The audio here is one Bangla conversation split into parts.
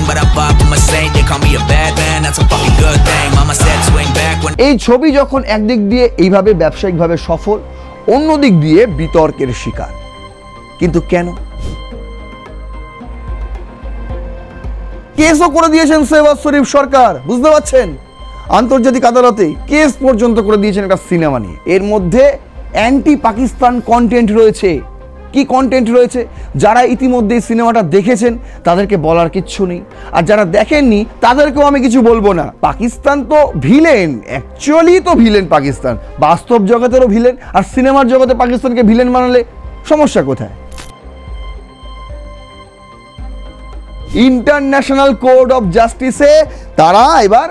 thing, but I vibe with my saint. They call me a bad man, that's a fucking good thing. Mama said swing back when এই ছবি যখন একদিক দিয়ে এইভাবে ব্যবসায়িকভাবে সফল, অন্য দিক দিয়ে বিতর্কের শিকার। কিন্তু কেন? কেসও করে দিয়েছেন শেহবাজ শরীফ সরকার, বুঝতে পারছেন? আন্তর্জাতিক আদালতে কেস পর্যন্ত করে দিয়েছেন একটা সিনেমা নিয়ে। এর মধ্যে অ্যান্টি পাকিস্তান কন্টেন্ট রয়েছে। কি কন্টেন্ট রয়েছে? যারা ইতিমধ্যে এই সিনেমাটা দেখেছেন তাদেরকে বলার কিচ্ছু নেই, আর যারা দেখেননি তাদেরকেও আমি কিছু বলবো না। পাকিস্তান তো ভিলেন, অ্যাকচুয়ালি তো ভিলেন পাকিস্তান, বাস্তব জগতেরও ভিলেন, আর সিনেমার জগতে পাকিস্তানকে ভিলেন বানালে সমস্যা কোথায়? ইন্টারন্যাশনাল কোর্ট অফ জাস্টিসে তারা এবার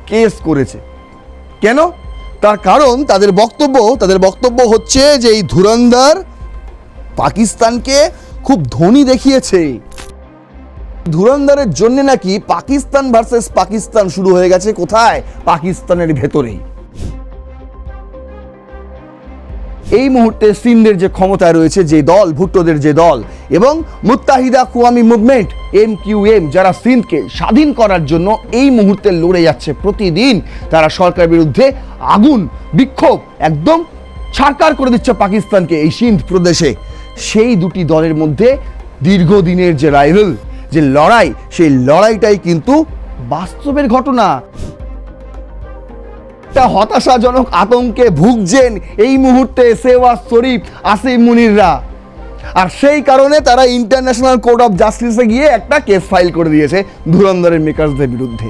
কেস করেছে। কেন? তার কারণ তাদের বক্তব্য হচ্ছে যে এই ধুরন্ধর পাকিস্তানকে খুব ধনী দেখিয়েছে। ধুরন্ধরের জন্য নাকি পাকিস্তান ভার্সেস পাকিস্তান শুরু হয়ে গেছে। কোথায়? পাকিস্তানের ভেতরেই। এই মুহূর্তে সিন্ধের যে ক্ষমতায় রয়েছে যে দল, ভুট্টোদের যে দল, এবং মুত্তাহিদা কওমি মুভমেন্ট MQM, যারা সিন্ধকে স্বাধীন করার জন্য এই মুহূর্তে লড়ে যাচ্ছে, প্রতিদিন তারা সরকারের বিরুদ্ধে আগুন বিক্ষোভ একদম ছারকার করে দিচ্ছে পাকিস্তানকে এই সিন্ধ প্রদেশে। সেই দুটি দলের মধ্যে দীর্ঘদিনের যে রাইভাল, যে লড়াই, সেই লড়াইটাই কিন্তু বাস্তবের ঘটনা। হতাশাজনক আতঙ্কে ভুগছেন এই মুহূর্তে শেহবাজ শরীফ, আসিফ মুনিররা, আর সেই কারণে তারা ইন্টারন্যাশনাল কোর্ট অফ জাস্টিসে গিয়ে একটা কেস ফাইল করে দিয়েছে ধুরন্ধরের মেকার্সদের বিরুদ্ধে।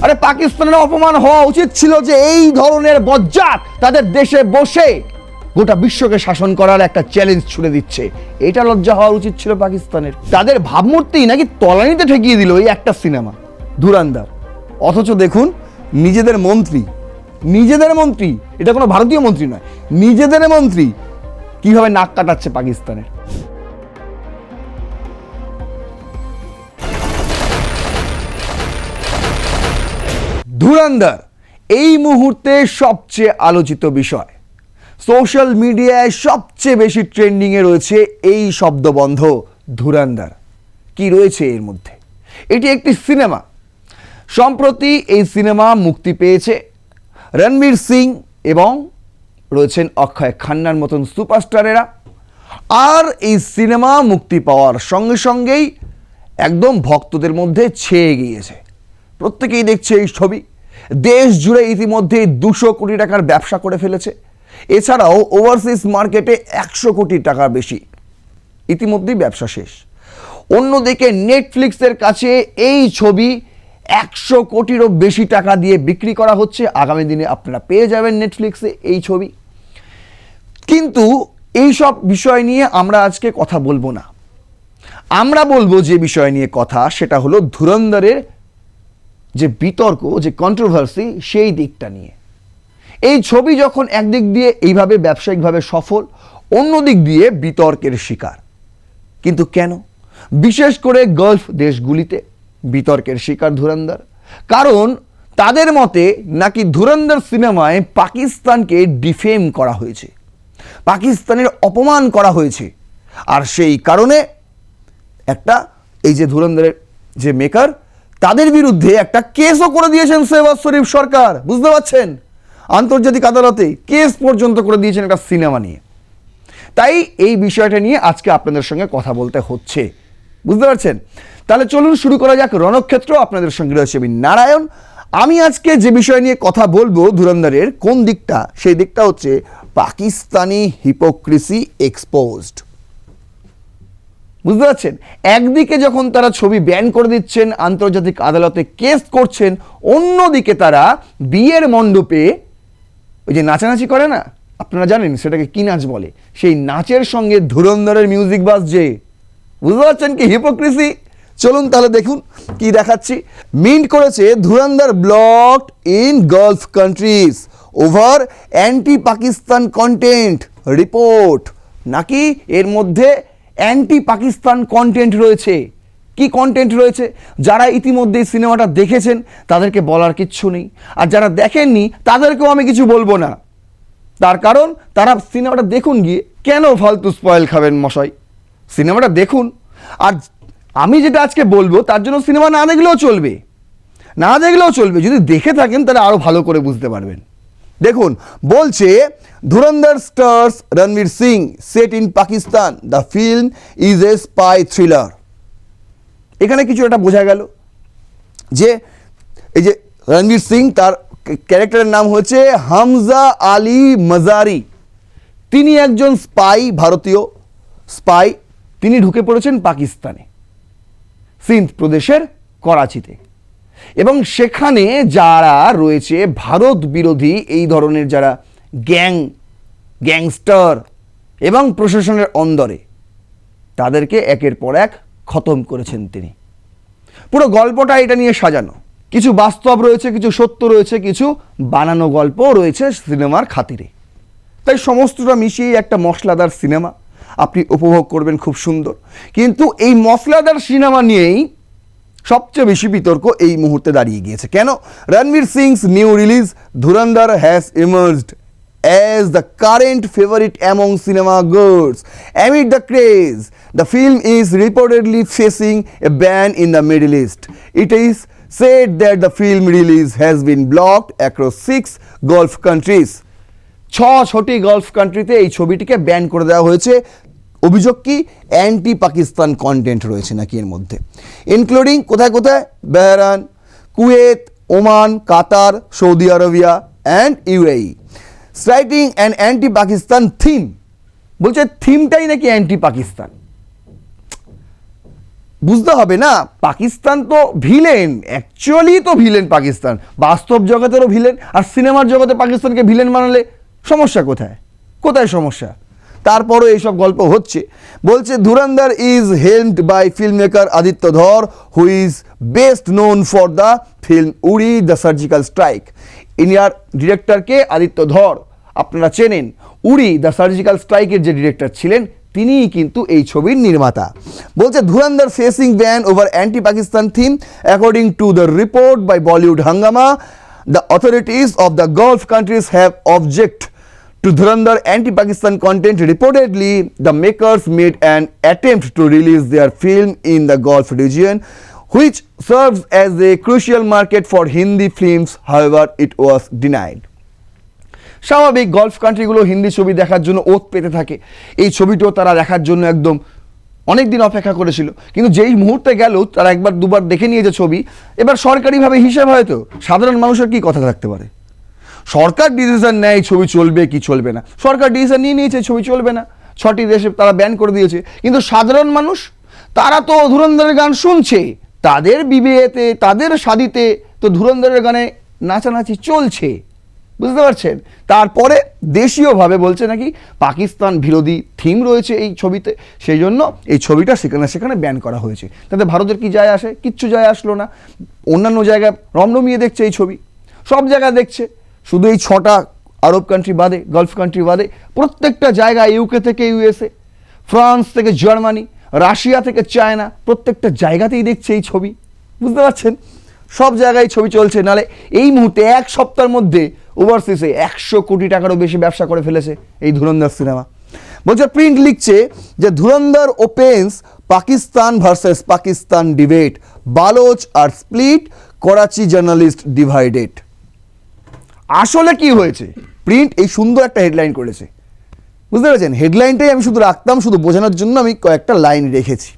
আরে পাকিস্তানের অপমান হওয়া উচিত ছিল যে এই ধরনের বজ্জাত তাদের দেশে বসে গোটা বিশ্বকে শাসন করার একটা চ্যালেঞ্জ ছুড়ে দিচ্ছে। এটা লজ্জা হওয়া উচিত ছিল পাকিস্তানের। তাদের ভাবমূর্তি নাকি তলানিতে ঠেকিয়ে দিল এই একটা সিনেমা ধুরন্ধর। অথচ দেখুন নিজেদের মন্ত্রী, এটা কোনো ভারতীয় মন্ত্রী নয়, নিজেদের মন্ত্রী কিভাবে নাক কাটাচ্ছে পাকিস্তানের। ধুরন্ধর এই মুহূর্তে সবচেয়ে আলোচিত বিষয়। সোশ্যাল মিডিয়ায় সবচেয়ে বেশি ট্রেন্ডিংয়ে রয়েছে এই শব্দবন্ধ ধুরন্ধর। কি রয়েছে এর মধ্যে? এটি একটি সিনেমা। সম্প্রতি এই সিনেমা মুক্তি পেয়েছে। রণবীর সিং এবং রয়েছেন অক্ষয় খান্নার মতন সুপারস্টারেরা। আর এই সিনেমা মুক্তি পাওয়ার সঙ্গে সঙ্গেই একদম ভক্তদের মধ্যে ছেয়ে গিয়েছে। প্রত্যেকেই দেখছে এই ছবি। দেশ জুড়ে ইতিমধ্যে 200 কোটি টাকার ব্যবসা করে ফেলেছে। এছাড়াও ওভারসিজ মার্কেটে 100 কোটি টাকার বেশি ইতিমধ্যেই ব্যবসা শেষ। অন্যদিকে নেটফ্লিক্সের কাছে এই ছবি 100 কোটিরও বেশি টাকা দিয়ে বিক্রি করা হচ্ছে। আগামী দিনে আপনারা পেয়ে যাবেন নেটফ্লিক্সে এই ছবি। কিন্তু এই সব বিষয় নিয়ে আমরা আজকে কথা বলবো না। আমরা বলবো যে বিষয় নিয়ে কথা, সেটা হলো ধুরন্ধরের যে বিতর্ক, যে কন্ট্রোভার্সি, সেই দিকটা নিয়ে। এই ছবি যখন একদিক দিয়ে এইভাবে ব্যবসায়িকভাবে সফল, অন্য দিক দিয়ে বিতর্কের শিকার। কিন্তু কেন? বিশেষ করে গালফ দেশগুলিতে বিতর্কের শিকার ধুরন্ধর। কারণ তাদের মতে নাকি ধুরন্ধর সিনেমায় পাকিস্তানকে ডিফেম করা হয়েছে, পাকিস্তানের অপমান করা হয়েছে। আর সেই কারণে একটা এই যে ধুরন্ধরের যে মেকার, তাদের বিরুদ্ধে একটা কেসও করে দিয়েছেন শেহবাজ শরীফ সরকার, বুঝতে পারছেন? আন্তর্জাতিক আদালতে কেস পর্যন্ত করে দিয়েছেন একটা সিনেমা নিয়ে। তাই এই বিষয়টা নিয়ে আজকে আপনাদের সঙ্গে কথা বলতে হচ্ছে, বুঝতে পারছেন? তাহলে চলুন শুরু করা যাক রণক্ষেত্র। আপনাদের সঙ্গে রয়েছে আমি নারায়ণ। আমি আজকে যে বিষয় নিয়ে কথা বলবো ধুরন্ধরের কোন দিকটা, সেই দিকটা হচ্ছে পাকিস্তানি হিপোক্রিসি এক্সপোজড। বুঝতে পারছেন? একদিকে যখন তারা ছবি ব্যান করে দিচ্ছেন, আন্তর্জাতিক আদালতে কেস করছেন, অন্যদিকে তারা বিয়ের মণ্ডপে ওই যে নাচানাচি করে না, আপনারা জানেন সেটাকে কি নাচ বলে, সেই নাচের সঙ্গে ধুরন্ধরের মিউজিক বাজছে। বুঝতে পারছেন কি হিপোক্রিসি? চলুন তাহলে দেখুন কি দেখাচ্ছি। মিন্ট করেছে Dhurandhar blocked in Gulf countries over anti Pakistan content report. নাকি এর মধ্যে অ্যান্টি পাকিস্তান কন্টেন্ট রয়েছে। কি কন্টেন্ট রয়েছে? যারা ইতিমধ্যে সিনেমাটা দেখেছেন তাদেরকে বলার কিচ্ছু নেই, আর যারা দেখেননি তাদেরকেও আমি কিছু বলবো না। তার কারণ তারা সিনেমাটা দেখুন গিয়ে। কেন ফালতু স্পয়েল খাবেন মশাই? সিনেমাটা দেখুন। আর আমি যেটা আজকে বলবো তার জন্য সিনেমা না দেখলেও চলবে, যদি দেখে থাকেন তাহলে আরও ভালো করে বুঝতে পারবেন। দেখুন, বলছে Dhurandhar stars Ranveer Singh, set in Pakistan, the film is a spy thriller. এখানে কিছু একটা বোঝা গেল যে এই যে রণবীর সিং, তার ক্যারেক্টারের নাম হচ্ছে হামজা আলী মাজারি। তিনি একজন স্পাই, ভারতীয় স্পাই। তিনি ঢুকে পড়েছেন পাকিস্তানে, সিন্ধ প্রদেশের করাচিতে, এবং সেখানে যারা রয়েছে ভারত বিরোধী এই ধরনের যারা গ্যাংস্টার এবং প্রশাসনের অন্দরে, তাদেরকে একের পর এক খতম করেছেন তিনি। পুরো গল্পটা এটা নিয়ে সাজানো, কিছু বাস্তব রয়েছে, কিছু সত্য রয়েছে, কিছু বানানো গল্প রয়েছে সিনেমার খাতিরে। তাই সমস্তটা মিশিয়ে একটা মশলাদার সিনেমা আপনি উপভোগ করবেন, খুব সুন্দর। কিন্তু এই মশলাদার সিনেমা নিয়েই সবচেয়ে বেশি বিতর্ক এই মুহূর্তে দাঁড়িয়ে গিয়েছে। কেন? Ranveer Singh's new release Dhurandhar has emerged as the current favorite among cinema goers. Amid the craze, the film is reportedly facing a ban in the Middle East. It is said that the film release has been blocked across 6 Gulf countries. 6টি গলফ কান্ট্রিতে এই ছবিটিকে ব্যান করে দেওয়া হয়েছে। অভিযোগ কি? অ্যান্টি পাকিস্তান কন্টেন্ট রয়েছে নাকি এর মধ্যে, ইনক্লুডিং কোথায় কোথায়? Bahrain, Kuwait, Oman, Qatar, Saudi Arabia and UAE, striking an anti Pakistan theme. বলছে থিমটাই নাকি অ্যান্টি পাকিস্তান। বুঝতে হবে না, পাকিস্তান তো ভিলেন, অ্যাকচুয়ালি তো ভিলেন পাকিস্তান, বাস্তব জগতেরও ভিলেন। আর সিনেমার জগতে পাকিস্তানকে ভিলেন বানালে সমস্যা কোথায়? কোথায় সমস্যা? তারপরও এইসব গল্প হচ্ছে। বলছে Dhurandhar is helmed by film maker Aditya Dhar, who is best known for the film Uri the surgical strike. ইন্ডিয়ার ডিরেক্টরকে আদিত্য ধর আপনারা চেনেন, উড়ি দ্য সার্জিক্যাল স্ট্রাইকের যে ডিরেক্টর ছিলেন তিনিই কিন্তু এই ছবির নির্মাতা। বলছে Dhurandhar facing ban over anti Pakistan theme according to the report by Bollywood Hungama. The authorities of the Gulf countries have object to Dhurandhar anti-Pakistan content. Reportedly, the makers made an attempt to release their film in the Gulf region, which serves as a crucial market for Hindi films. However, it was denied. স্বাভাবিক, গলফ কান্ট্রিগুলো হিন্দি ছবি দেখার জন্য ওত পেতে থাকে। এই ছবিটাও তারা দেখার জন্য একদম অনেক দিন অপেক্ষা করেছিল, কিন্তু যেই মুহূর্তে গেল তারা একবার দুবার দেখে নিয়েছে ছবি। এবার সরকারিভাবে হিসাব হয়তো, সাধারণ মানুষের কি কথা থাকতে পারে? সরকার ডিসিশন নেয় ছবি চলবে কি চলবে না, সরকার ডিসিশন নিয়ে নিয়েছে ছবি চলবে না, 6টি দেশে তারা ব্যান করে দিয়েছে। কিন্তু সাধারণ মানুষ, তারা তো ধুরন্ধরের গান শুনছে, তাদের বিবেতে, তাদের শাদিতে তো ধুরন্ধরের গানে নাচানাচি চলছে, বুঝতে পারছেন? তারপরে দেশীয়ভাবে বলছে নাকি পাকিস্তান বিরোধী থিম রয়েছে এই ছবিতে, সেই জন্য এই ছবিটা সেখানে ব্যান করা হয়েছে। তাতে ভারতের কি যায় আসে? কিচ্ছু যায় আসলো না। অন্যান্য জায়গায় রমরমিয়ে দেখছে এই ছবি, সব জায়গায় দেখছে। শুধু এই 6টা আরব কান্ট্রি বাদে, গলফ কান্ট্রি বাদে, প্রত্যেকটা জায়গায়, ইউকে থেকে ইউএসএ, ফ্রান্স থেকে জার্মানি, রাশিয়া থেকে চায়না, প্রত্যেকটা জায়গাতেই দেখছে এই ছবি, বুঝতে পারছেন? সব জায়গায় ছবি চলছে। নালে এই মুহূর্তে 1 সপ্তাহের মধ্যে ওভারসিসে 100 কোটি টাকারও বেশি ব্যবসা করে ফেলেছে এই ধুরন্ধর সিনেমা। বলছে প্রিন্ট লিখছে যে Dhurandhar opens Pakistan versus Pakistan debate, Baloch are split, Karachi journalist divided. আসলে কি হয়েছে? প্রিন্ট এই সুন্দর একটা হেডলাইন করেছে, বুঝতে পেরেছেন? হেডলাইনটাই আমি শুধু রাখতাম, শুধু বোঝানোর জন্য আমি কয়েকটা লাইন রেখেছি।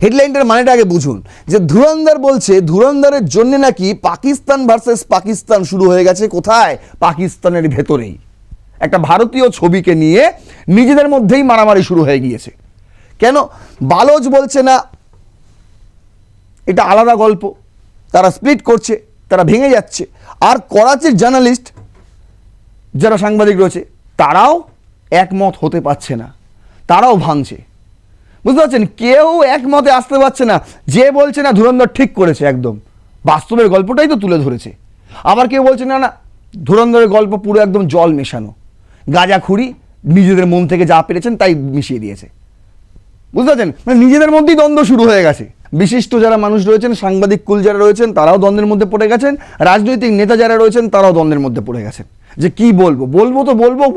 হেডলাইনটার মানেটা আগে বুঝুন। যে ধুরন্ধর বলছে ধুরন্ধরের জন্য নাকি পাকিস্তান ভার্সেস পাকিস্তান শুরু হয়ে গেছে। কোথায়? পাকিস্তানের ভেতরেই। একটা ভারতীয় ছবিকে নিয়ে নিজেদের মধ্যেই মারামারি শুরু হয়ে গিয়েছে। কেন? বালোচ বলছে না এটা আলাদা গল্প, তারা স্প্লিট করছে, তারা ভেঙে যাচ্ছে। আর করাচির জার্নালিস্ট যারা সাংবাদিক রয়েছে তারাও একমত হতে পারছে না, তারাও ভাঙছে, বুঝতে পারছেন? কেউ একমতে আসতে পারছে না। যে বলছে না ধুরন্ধর ঠিক করেছে, একদম বাস্তবের গল্পটাই তো তুলে ধরেছে। আবার কেউ বলছে না না ধুরন্ধরের গল্প পুরো একদম জল মেশানো, গাঁজাখুরি, নিজেদের মন থেকে যা পেরেছেন তাই মিশিয়ে দিয়েছে, বুঝতে পারছেন? মানে নিজেদের মধ্যেই দ্বন্দ্ব শুরু হয়ে গেছে। বিশিষ্ট যারা মানুষ রয়েছেন, সাংবাদিক কুল যারা রয়েছেন তারাও দ্বন্দ্বের মধ্যে পড়ে গেছেন, রাজনৈতিক নেতা যারা রয়েছেন তারাও দ্বন্দ্বের মধ্যে পড়ে গেছেন। যে কি বলবো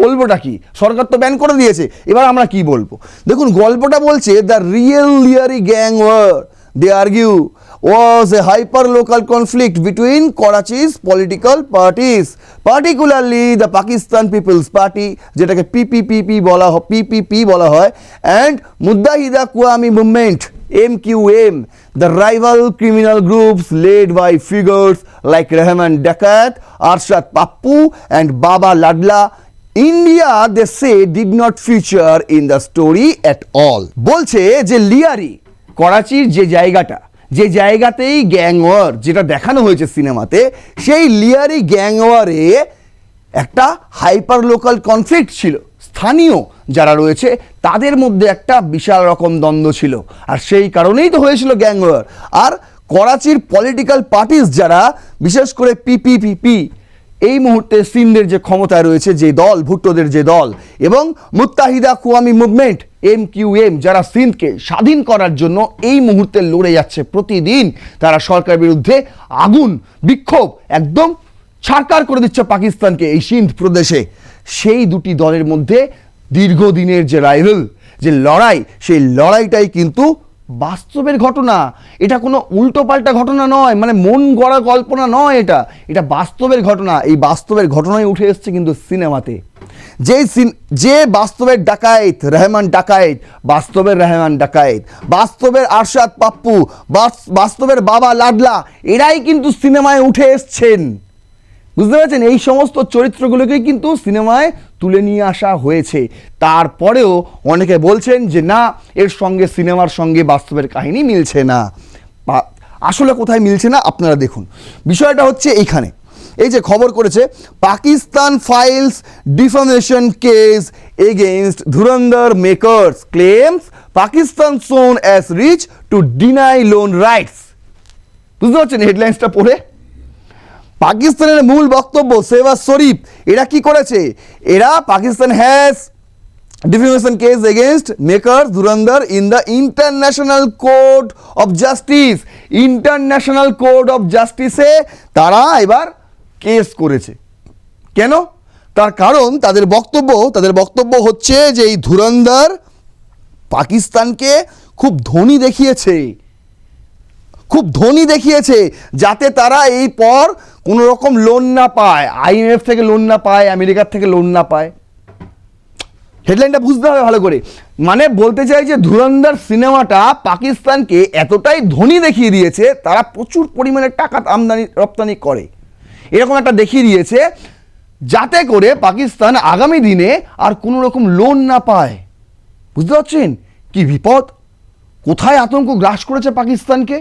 বলবোটা কি, সরকার তো ব্যান করে দিয়েছে, এবার আমরা কি বলবো। দেখুন গল্পটা বলছে the real Lyari gang war they argue was a hyper local conflict between Karachi's political parties, particularly the Pakistan People's Party যেটাকে PPP বলা হয় and Muttahida Qawami Movement MQM, the rival criminal groups led by figures like Rahman Dakat, Arshad Pappu and Baba Ladla. India, they say, did not feature in the story at all. বলছে যে লিয়ারি করাচির যে জায়গাতেই গ্যাং ওয়ার যেটা দেখানো হয়েছে সিনেমাতে, সেই লিয়ারি গ্যাং ওয়ারে একটা হাইপার লোকাল কনফ্লিক্ট ছিল, স্থানীয় যারা রয়েছে তাদের মধ্যে একটা বিশাল রকম দ্বন্দ্ব ছিল, আর সেই কারণেই তো হয়েছিল গ্যাং ওয়ার। আর করাচির পলিটিক্যাল পার্টিস যারা, বিশেষ করে পিপিপি এই মুহূর্তে সিন্ধের যে ক্ষমতায় রয়েছে যে দল, ভুট্টোদের যে দল, এবং মুত্তাহিদা কওয়ামি মুভমেন্ট MQM যারা সিন্ধকে স্বাধীন করার জন্য এই মুহূর্তে লড়ে যাচ্ছে, প্রতিদিন তারা সরকারের বিরুদ্ধে আগুন বিক্ষোভ একদম ছারকার করে দিচ্ছে পাকিস্তানকে এই সিন্ধ প্রদেশে। সেই দুটি দলের মধ্যে দীর্ঘদিনের যে রাইভাল, যে লড়াই, সেই লড়াইটাই কিন্তু বাস্তবের ঘটনা। এটা কোনো উল্টোপাল্টা ঘটনা নয়, মানে মন গড়া কল্পনা নয়, এটা বাস্তবের ঘটনা। এই বাস্তবের ঘটনাই উঠে এসছে কিন্তু সিনেমাতে। যে বাস্তবের ডাকায়েত রহমান ডাকায়েত, বাস্তবের রহমান ডাকায়েত, বাস্তবের আরশাদ পাপ্পু, বাস্তবের বাবা লাডলা, এরাই কিন্তু সিনেমায় উঠে এসছেন। বুঝতে পারছেন, এই সমস্ত চরিত্রগুলোকে কিন্তু সিনেমায় তুলে নিয়ে আসা হয়েছে। তারপরেও অনেকে বলছেন যে না, এর সঙ্গে সিনেমার সঙ্গে বাস্তবের কাহিনী মিলছে না। আসলে কোথায় মিলছে না আপনারা দেখুন। বিষয়টা হচ্ছে এইখানে, এই যে খবর করেছে Pakistan files defamation case against Dhurandhar makers, claims Pakistan son as reach to deny loan rights. বুঝতে পারছেন হেডলাইন্সটা পড়ে? পাকিস্তানের মূল বক্তব্য শেহবাজ শরীফ এরা কি করেছে, এরা Pakistan has defamation case against makers Dhurandhar in the international court of justice. International court of জাস্টিসে তারা এবার কেস করেছে। কেন? তার কারণ তাদের বক্তব্য হচ্ছে যে এই ধুরন্ধর পাকিস্তানকে খুব ধনী দেখিয়েছে, যাতে তারা এই পর কোনো রকম লোন না পায়, IMF থেকে লোন না পায়, আমেরিকার থেকে লোন না পায়। হেডলাইনটা বুঝতে হবে ভালো করে। মানে বলতে চাই যে ধুরন্ধর সিনেমাটা পাকিস্তানকে এতটাই ধনী দেখিয়ে দিয়েছে, তারা প্রচুর পরিমাণে টাকা আমদানি রপ্তানি করে, এরকম একটা দেখিয়ে দিয়েছে, যাতে করে পাকিস্তান আগামী দিনে আর কোনো রকম লোন না পায়। বুঝতে পারছেন কি বিপদ, কোথায় আতঙ্ক গ্রাস করেছে পাকিস্তানকে।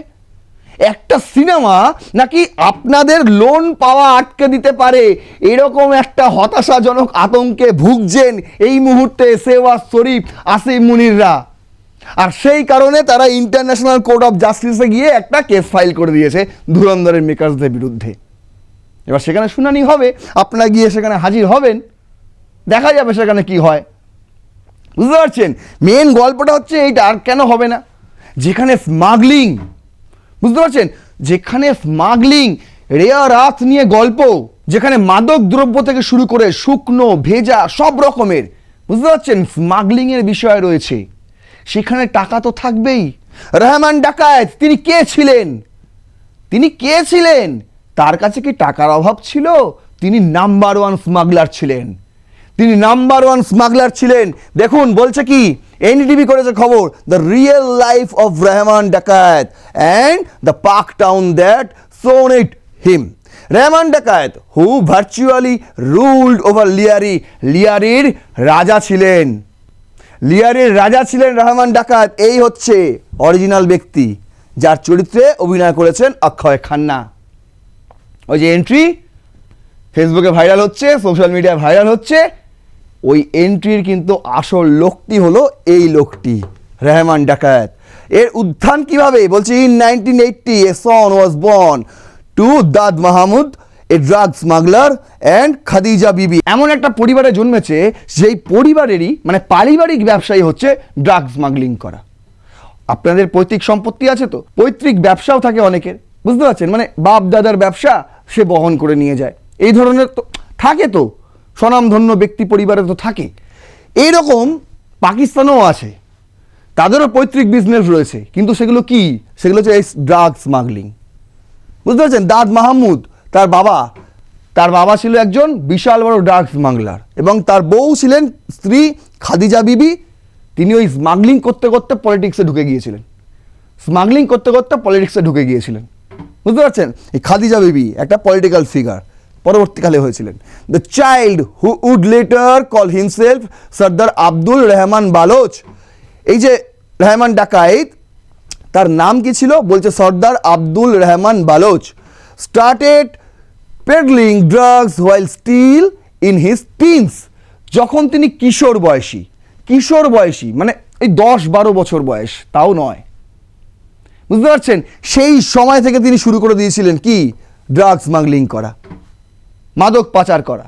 একটা সিনেমা নাকি আপনাদের লোন পাওয়া আটকে দিতে পারে, এরকম একটা হতাশাজনক আতঙ্কে ভুগছেন এই মুহূর্তে শেহবাজ শরীফ, আসিফ মুনিররা। আর সেই কারণে তারা ইন্টারন্যাশনাল কোর্ট অফ জাস্টিসে গিয়ে একটা কেস ফাইল করে দিয়েছে ধুরন্ধরের মেকার্সদের বিরুদ্ধে। এবার সেখানে শুনানি হবে, আপনারা গিয়ে সেখানে হাজির হবেন, দেখা যাবে সেখানে কি হয়। বুঝতে পারছেন, মেন গল্পটা হচ্ছে এইটা। আর কেন হবে না, যেখানে স্মাগলিং, বুঝতে পারছেন, যেখানে স্মাগলিং রেয়ার আর্থ নিয়ে গল্প, যেখানে মাদক দ্রব্য থেকে শুরু করে শুকনো ভেজা সব রকমের, বুঝতে পারছেন, স্মাগলিংয়ের বিষয় রয়েছে, সেখানে টাকা তো থাকবেই। রহমান ডাকায়েত তিনি কে ছিলেন? তার কাছে কি টাকার অভাব ছিল? তিনি নাম্বার ওয়ান স্মাগলার ছিলেন। দেখুন বলছে কি, NDTV করেছে খবর, the real life of Rahman Dakait and the Pak town that sonnet him. Rahman Dakait who virtually ruled over লিয়ারির রাজা ছিলেন রহমান ডাকায়েত। এই হচ্ছে অরিজিনাল ব্যক্তি, যার চরিত্রে অভিনয় করেছেন অক্ষয় খান্না। ওই যে এন্ট্রি ফেসবুকে ভাইরাল হচ্ছে, সোশ্যাল মিডিয়ায় ভাইরাল হচ্ছে, ওই এন্ট্রির কিন্তু আসল লোকটি হলো এই লোকটি, রহমান ডাকায়েত। এর উত্থান কিভাবে বলছি, in 1980 a son was born to Dad Mahmud, a drug smuggler and Khadija বিবি। এমন একটা পরিবারে জন্মেছে, সেই পরিবারেরই মানে পারিবারিক ব্যবসায়ী হচ্ছে ড্রাগ স্মাগলিং করা। আপনাদের পৈতৃক সম্পত্তি আছে তো, পৈতৃক ব্যবসাও থাকে অনেকের, বুঝতে পারছেন, মানে বাপ দাদার ব্যবসা সে বহন করে নিয়ে যায়, এই ধরনের তো থাকে। তো স্বনামধন্য ব্যক্তি পরিবারে তো থাকে। এইরকম পাকিস্তানেও আছে, তাদেরও পৈতৃক বিজনেস রয়েছে, কিন্তু সেগুলো কি? সেগুলো হচ্ছে ড্রাগ স্মাগলিং। বুঝতে পারছেন? দাদ মাহমুদ তার বাবা ছিল একজন বিশাল বড় ড্রাগ স্মাগলার, এবং তার বউ ছিলেন স্ত্রী খাদিজা বিবি। তিনি ওই স্মাগলিং করতে করতে পলিটিক্সে ঢুকে গিয়েছিলেন, বুঝতে পারছেন? এই খাদিজা বিবি একটা পলিটিক্যাল ফিগার পরবর্তীকালে হয়েছিলেন। The child who would later call himself Sardar Abdul Rahman Baloch. এই যে রহমান ডাকাইত, তার নাম কি ছিল? বলছে Sardar Abdul Rahman Baloch started peddling drugs while still in his teens. যখন তিনি কিশোর বয়সী মানে এই 10-12 বছর বয়স, তাও নয়, বুঝতে পারছেন? সেই সময় থেকে তিনি শুরু করে দিয়েছিলেন কি? ড্রাগ স্মাগলিং করা, মাদক পাচার করা।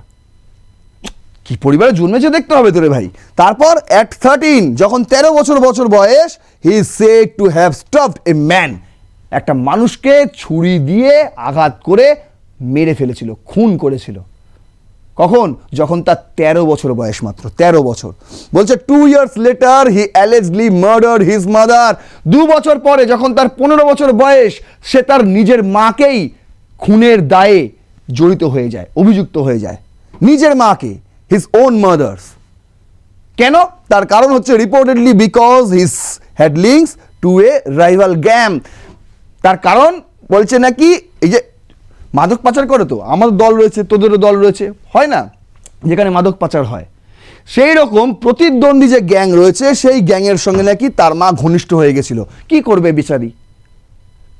কি পরিবারে জন্মেছে দেখতে হবে তোরে ভাই। তারপর অ্যাট 13, যখন 13 বছর বয়স, he is said to have stopped a man. একটা মানুষকে ছুরি দিয়ে আঘাত করে মেরে ফেলেছিল, খুন করেছিল। কখন? যখন তার 13 বছর বয়স, মাত্র 13 বছর। বলছে 2 years later he allegedly murdered his mother। 2 বছর পরে যখন তার 15 বছর বয়স, সে তার নিজের মাকেই খুনের দায়ে জড়িত হয়ে যায়, অভিযুক্ত হয়ে যায়, নিজের মাকে, his own mothers। কেন? তার কারণ হচ্ছে reportedly because his had links to a rival gang. তার কারণ বলছে নাকি এই যে মাদক পাচার করে, তো আমাদের দল রয়েছে, তোদেরও দল রয়েছে, হয় না যেখানে মাদক পাচার হয়, সেই রকম প্রতিদ্বন্দ্বী যে গ্যাং রয়েছে, সেই গ্যাংয়ের সঙ্গে নাকি তার মা ঘনিষ্ঠ হয়ে গেছিল। কি করবে বিচারি?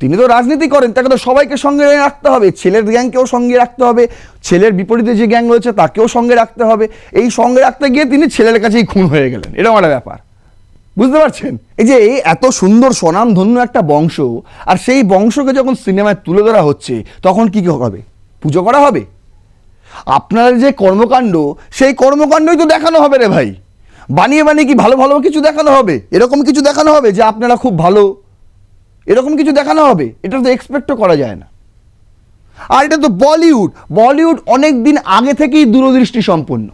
তিনি তো রাজনীতি করেন, তাকে তো সবাইকে সঙ্গে রাখতে হবে, ছেলের গ্যাংকেও সঙ্গে রাখতে হবে, ছেলের বিপরীতে যে গ্যাং রয়েছে তাকেও সঙ্গে রাখতে হবে। এই সঙ্গে রাখতে গিয়ে তিনি ছেলের কাছেই খুন হয়ে গেলেন, এরকম একটা ব্যাপার, বুঝতে পারছেন? এই যে এত সুন্দর স্বনামধন্য একটা বংশ, আর সেই বংশকে যখন সিনেমায় তুলে ধরা হচ্ছে, তখন কি হবে? পুজো করা হবে? আপনার যে কর্মকাণ্ড, সেই কর্মকাণ্ডই তো দেখানো হবে রে ভাই। বানিয়ে কি ভালো কিছু দেখানো হবে? এরকম কিছু দেখানো হবে যে আপনারা খুব ভালো, এরকম কিছু দেখানো হবে? এটা তো এক্সপেক্টও করা যায় না। আর এটা তো বলিউড অনেক দিন আগে থেকেই দূরদৃষ্টি সম্পন্ন।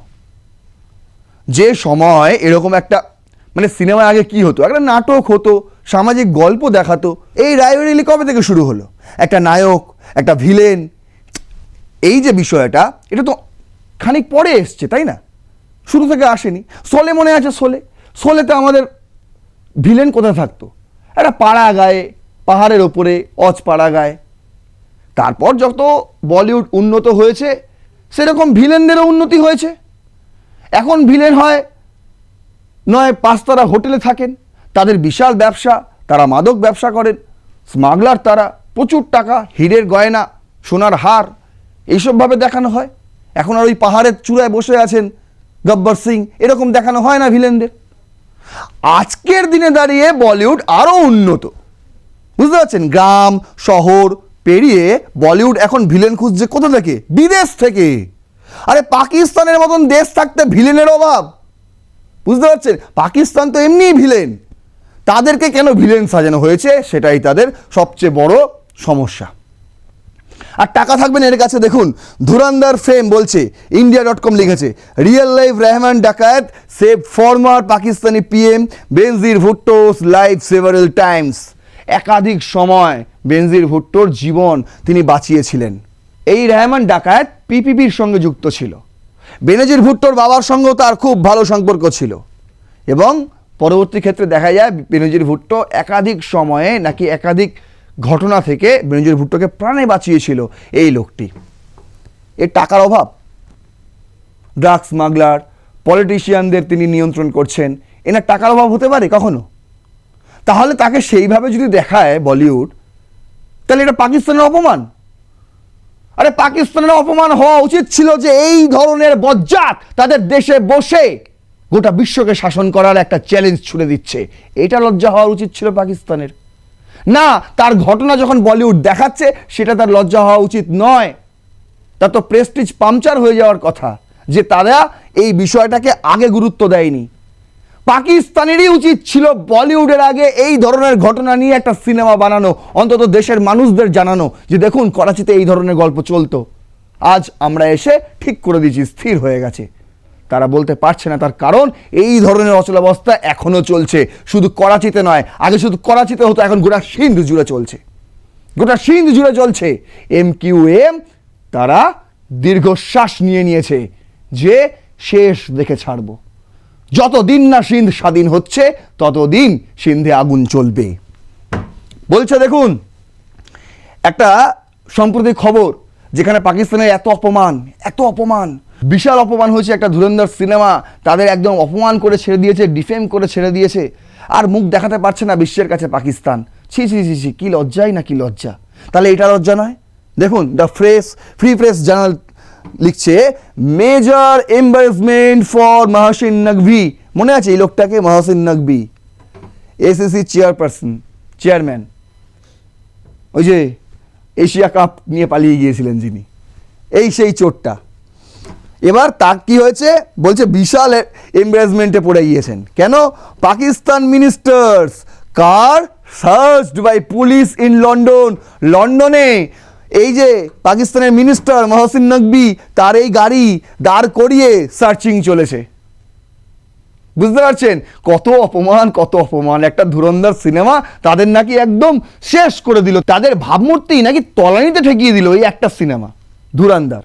যে সময় এরকম একটা মানে সিনেমায় আগে কি হতো? একটা নাটক হতো, সামাজিক গল্প দেখাতো। এই রাইভেলি কবে থেকে শুরু হলো? একটা নায়ক, একটা ভিলেন, এই যে বিষয়টা, এটা তো খানিক পরে এসছে, তাই না? শুরু থেকে আসেনি। শোলে মনে আছে? শোলেতে আমাদের ভিলেন কোথায় থাকতো? একটা পাড়া গায়ে, পাহাড়ের ওপরে অজপাড়া গায়ে। তারপর যত বলিউড উন্নত হয়েছে, সেরকম ভিলেনদেরও উন্নতি হয়েছে। এখন ভিলেন হয় নয় 5 তারা হোটেলে থাকেন, তাদের বিশাল ব্যবসা, তারা মাদক ব্যবসা করেন, স্মাগলার, তারা প্রচুর টাকা, হীরের গয়না, সোনার হার, এইসবভাবে দেখানো হয়। এখন আর ওই পাহাড়ের চূড়ায় বসে আছেন গব্বর সিং, এরকম দেখানো হয় না ভিলেনদের। আজকের দিনে দাঁড়িয়ে বলিউড আরও উন্নত, বুঝতে পারছেন? গ্রাম শহর পেরিয়ে বলিউড এখন ভিলেন খুঁজছে কোথা থেকে? বিদেশ থেকে। আরে পাকিস্তানের মতন দেশ থাকতে ভিলেনের অভাব, বুঝতে পারছেন? পাকিস্তান তো এমনিই ভিলেন, তাদেরকে কেন ভিলেন সাজানো হয়েছে, সেটাই তাদের সবচেয়ে বড় সমস্যা। আর টাকা থাকবেন এর কাছে। দেখুন, ধুরন্ধর ফেম বলছে, India.com লিখেছে, real life Rahman Dakait save former Pakistani PM Benazir Bhutto's life several times. একাধিক সময় বেনজির ভুট্টোর জীবন তিনি বাঁচিয়েছিলেন। এই রহমান ডাকায়েত পিপিপির সঙ্গে যুক্ত ছিল। বেনজির ভুট্টোর বাবার সঙ্গেও তার খুব ভালো সম্পর্ক ছিল, এবং পরবর্তী ক্ষেত্রে দেখা যায় বেনজির ভুট্টো একাধিক সময়ে নাকি একাধিক ঘটনা থেকে বেনজির ভুট্টোকে প্রাণে বাঁচিয়েছিল এই লোকটি। এর টাকার অভাব, ড্রাগ স্মাগলার, পলিটিশিয়ানদের তিনি নিয়ন্ত্রণ করছেন, এনার টাকার অভাব হতে পারে কখনো? তাহলে তাকে সেইভাবে যদি দেখায় বলিউড, তাহলে এটা পাকিস্তানের অপমান। আরে পাকিস্তানের অপমান হওয়া উচিত ছিল যে এই ধরনের বজ্জাত তাদের দেশে বসে গোটা বিশ্বকে শাসন করার একটা চ্যালেঞ্জ ছুড়ে দিচ্ছে। এটা লজ্জা হওয়া উচিত ছিল পাকিস্তানের। না, তার ঘটনা যখন বলিউড দেখাচ্ছে, সেটা তার লজ্জা হওয়া উচিত নয়। তার তো প্রেস্টিজ পাংচার হয়ে যাওয়ার কথা যে তারা এই বিষয়টাকে আগে গুরুত্ব দেয়নি। পাকিস্তানেরই উচিত ছিল বলিউডের আগে এই ধরনের ঘটনা নিয়ে একটা সিনেমা বানানো, অন্তত দেশের মানুষদের জানানো যে দেখুন করাচিতে এই ধরনের গল্প চলতো, আজ আমরা এসে ঠিক করে দিয়েছি, স্থির হয়ে গেছে। তারা বলতে পারছে না, তার কারণ এই ধরনের অচলাবস্থা এখনও চলছে। শুধু করাচিতে নয়, আগে শুধু করাচিতে হতো, এখন গোটা সিন্ধু জুড়ে চলছে, গোটা সিন্ধু জুড়ে চলছে। MQM তারা দীর্ঘশ্বাস নিয়ে নিয়েছে যে শেষ দেখে ছাড়ব। যতদিন না সিন্ধ স্বাধীন হচ্ছে ততদিন সিন্ধে আগুন চলবে বলছে। দেখুন একটা সম্প্রতি খবর, যেখানে পাকিস্তানের এত অপমান, বিশাল অপমান হয়েছে। একটা ধুরন্ধর সিনেমা তাদের একদম অপমান করে ছেড়ে দিয়েছে, ডিফেম করে ছেড়ে দিয়েছে, আর মুখ দেখাতে পারছে না বিশ্বের কাছে পাকিস্তান। ছি ছি ছি ছি, কি লজ্জাই না কি লজ্জা। তাহলে এটা লজ্জা নয়? দেখুন দ্য ফ্রি প্রেস জার্নাল লিখছে, major embarrassment for Mohsin Naqvi. মনে আছে এই লোকটাকে? মহসিন নকভি, ACC চেয়ারম্যান, ওই যে এশিয়া কাপ নিয়ে পালিয়ে গিয়েছিলেন যিনি, এই সেই চোরটা। এবার তার কি হয়েছে বলছে, বিশাল এম্বারেসমেন্টে পড়ে গিয়েছেন। কেন? Pakistan ministers car searched by police in London. লন্ডনে এই যে পাকিস্তানের মিনিস্টার মহসিন নকভি, তার এই গাড়ি দাঁড় করিয়ে সার্চিং চলেছে। বুঝতে পারছেন কত অপমান, কত অপমান। একটা ধুরন্ধর সিনেমা তাদের নাকি একদম শেষ করে দিল, তাদের ভাবমূর্তি নাকি তলানিতে ঠেকিয়ে দিল এই একটা সিনেমা ধুরন্ধর।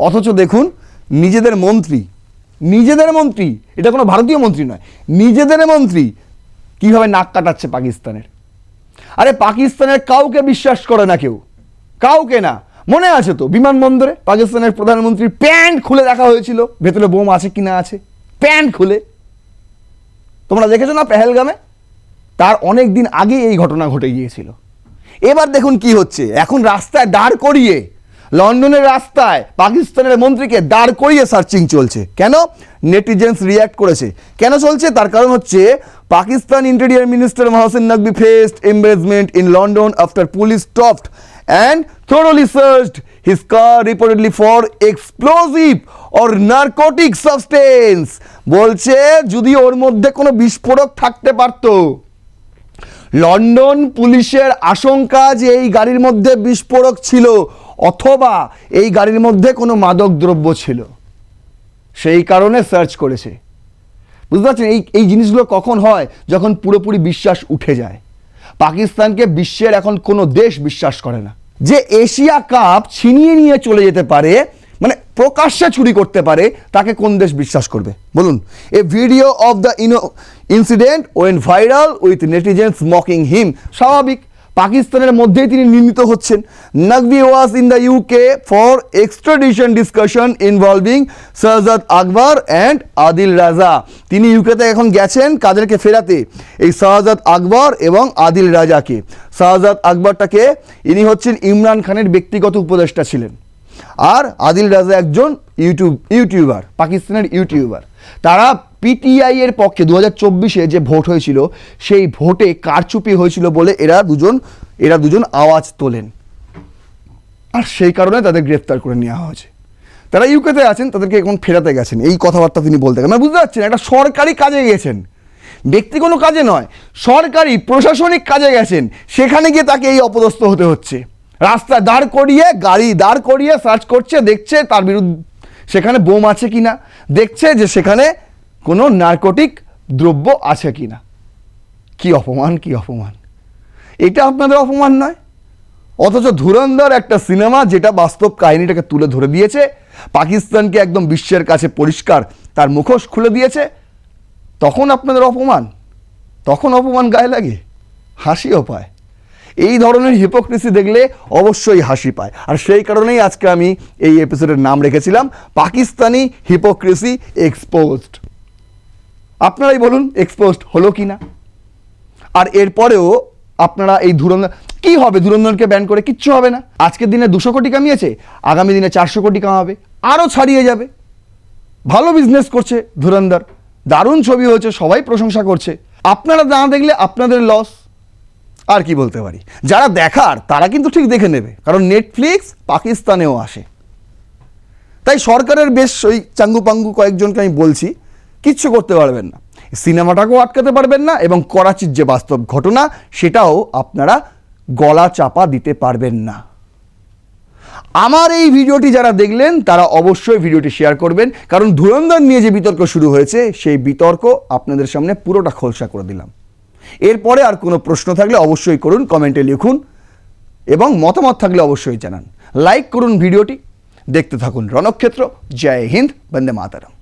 অথচ দেখুন নিজেদের মন্ত্রী, এটা কোনো ভারতীয় মন্ত্রী নয়, নিজেদের মন্ত্রী কিভাবে নাক কাটাচ্ছে পাকিস্তানের। আরে পাকিস্তানের কাউকে বিশ্বাস করে না কেউ, কাউকে না। মনে আছে তো বিমানবন্দরে পাকিস্তানের প্রধানমন্ত্রীর প্যান্ট খুলে দেখা হয়েছিল, ভেতরে বোম আছে কি না আছে, প্যান্ট খুলে। তোমরা দেখেছো না পেহেলগামে? তার অনেক দিন আগে এই ঘটনা ঘটে গিয়েছিল। এবার দেখুন কি হচ্ছে, এখন রাস্তায় দাঁড় করিয়ে, লন্ডনের রাস্তায় পাকিস্তানের মন্ত্রীকে দাঁড় করিয়ে সার্চিং চলছে। কেন? নেটিজেন্স রিয়্যাক্ট করেছে। কেন চলছে? তার কারণ হচ্ছে Pakistan interior minister Mohsin Naqvi faced embarrassment in London after police stopped and thoroughly searched his car reportedly for explosive or narcotic substance। বলছে যদি ওর মধ্যে কোনো বিস্ফোরক থাকতে পারতো। লন্ডন পুলিশের আশঙ্কা যে এই গাড়ির মধ্যে বিস্ফোরক ছিল অথবা এই গাড়ির মধ্যে কোনো মাদক দ্রব্য ছিল, সেই কারণে সার্চ করেছে। বুঝতে পারছেন এই জিনিসগুলো কখন হয়? যখন পুরোপুরি বিশ্বাস উঠে যায়। পাকিস্তানকে বিশ্বের এখন কোনো দেশ বিশ্বাস করে না। যে এশিয়া কাপ ছিনিয়ে নিয়ে চলে যেতে পারে, মানে প্রকাশ্যে চুরি করতে পারে, তাকে কোন দেশ বিশ্বাস করবে বলুন? A video of the incident went viral with netizens mocking him. স্বাভাবিক, পাকিস্তানের মধ্যেই তিনি নির্মিত হচ্ছেন। Naqvi was in the UK for extradition discussion involving Shahzad Akbar and Adil Raja. তিনি ইউকেতে এখন গেছেন কাদেরকে ফেরাতে? এই শাহজাদ আকবর এবং আদিল রাজাকে। শাহজাদ আকবরটাকে, ইনি হচ্ছেন ইমরান খানের ব্যক্তিগত উপদেষ্টা ছিলেন, আর আদিল রাজা একজন ইউটিউবার, পাকিস্তানের ইউটিউবার। তারা PTI এর পক্ষে 2024-এ যে ভোট হয়েছিল সেই ভোটে কারচুপি হয়েছিল বলে এরা দুজন আওয়াজ তোলেন, আর সেই কারণে তাদের গ্রেফতার করে নেওয়া হয়েছে। তারা ইউকেতে আছেন, তাদেরকে এখন ফেরাতে গেছেন। এই কথাবার্তা তিনি বলতে গেছেন, মানে বুঝতে পারছেন একটা সরকারি কাজে গেছেন, ব্যক্তি কোনো কাজে নয়, সরকারি প্রশাসনিক কাজে গেছেন, সেখানে গিয়ে তাকে এই অপদস্থ হতে হচ্ছে। রাস্তা দাঁড় করিয়ে, গাড়ি দাঁড় করিয়ে সার্চ করছে, দেখছে তার বিরুদ্ধে সেখানে বোম আছে কিনা, দেখছে যে সেখানে কোনো নার্কোটিক দ্রব্য আছে কিনা। কি অপমান, কি অপমান! এটা আপনাদের অপমান নয়? অথচ ধুরন্ধর একটা সিনেমা যেটা বাস্তব কাহিনীটাকে তুলে ধরে দিয়েছে, পাকিস্তানকে একদম বিশ্বের কাছে পরিষ্কার তার মুখোশ খুলে দিয়েছে, তখন আপনাদের অপমান, তখন অপমান গায়ে লাগে, হাসিও পায়। এই ধরনের হিপোক্রেসি দেখলে অবশ্যই হাসি পায়। আর সেই কারণেই আজকে আমি এই এপিসোডের নাম রেখেছিলাম পাকিস্তানি হিপোক্রেসি এক্সপোজড। আপনারাই বলুন এক্সপোজড হলো কি না? আর এরপরেও আপনারা এই ধুরন্ধর, কি হবে ধুরন্ধরকে ব্যান করে? কিচ্ছু হবে না। আজকের দিনে 200 কোটি কামিয়েছে, আগামী দিনে 400 কোটি কামাবে, আরও ছাড়িয়ে যাবে। ভালো বিজনেস করছে ধুরন্ধর, দারুণ ছবি হয়েছে, সবাই প্রশংসা করছে। আপনারা না দেখলে আপনাদের লস। আর কি বলতে পারি? যারা দেখার তারা কিন্তু ঠিক দেখে নেবে, কারণ নেটফ্লিক্স পাকিস্তানেও আসে। তাই সরকারের বেশ ওই চাঙ্গু পাঙ্গু কয়েকজনকে আমি বলছি, কিচ্ছু করতে পারবেন না, সিনেমাটাকেও আটকাতে পারবেন না, এবং করাচির যে বাস্তব ঘটনা সেটাও আপনারা গলা চাপা দিতে পারবেন না। আমার এই ভিডিওটি যারা দেখলেন তারা অবশ্যই ভিডিওটি শেয়ার করবেন, কারণ ধুরন্ধর নিয়ে যে বিতর্ক শুরু হয়েছে সেই বিতর্ক আপনাদের সামনে পুরোটা খোলসা করে দিলাম। এরপরে আর কোনো প্রশ্ন থাকলে অবশ্যই করুন, কমেন্টে লিখুন এবং মতামত থাকলে অবশ্যই জানান। লাইক করুন ভিডিওটি, দেখতে থাকুন রণক্ষেত্র। জয় হিন্দ, বন্দে মাতরম।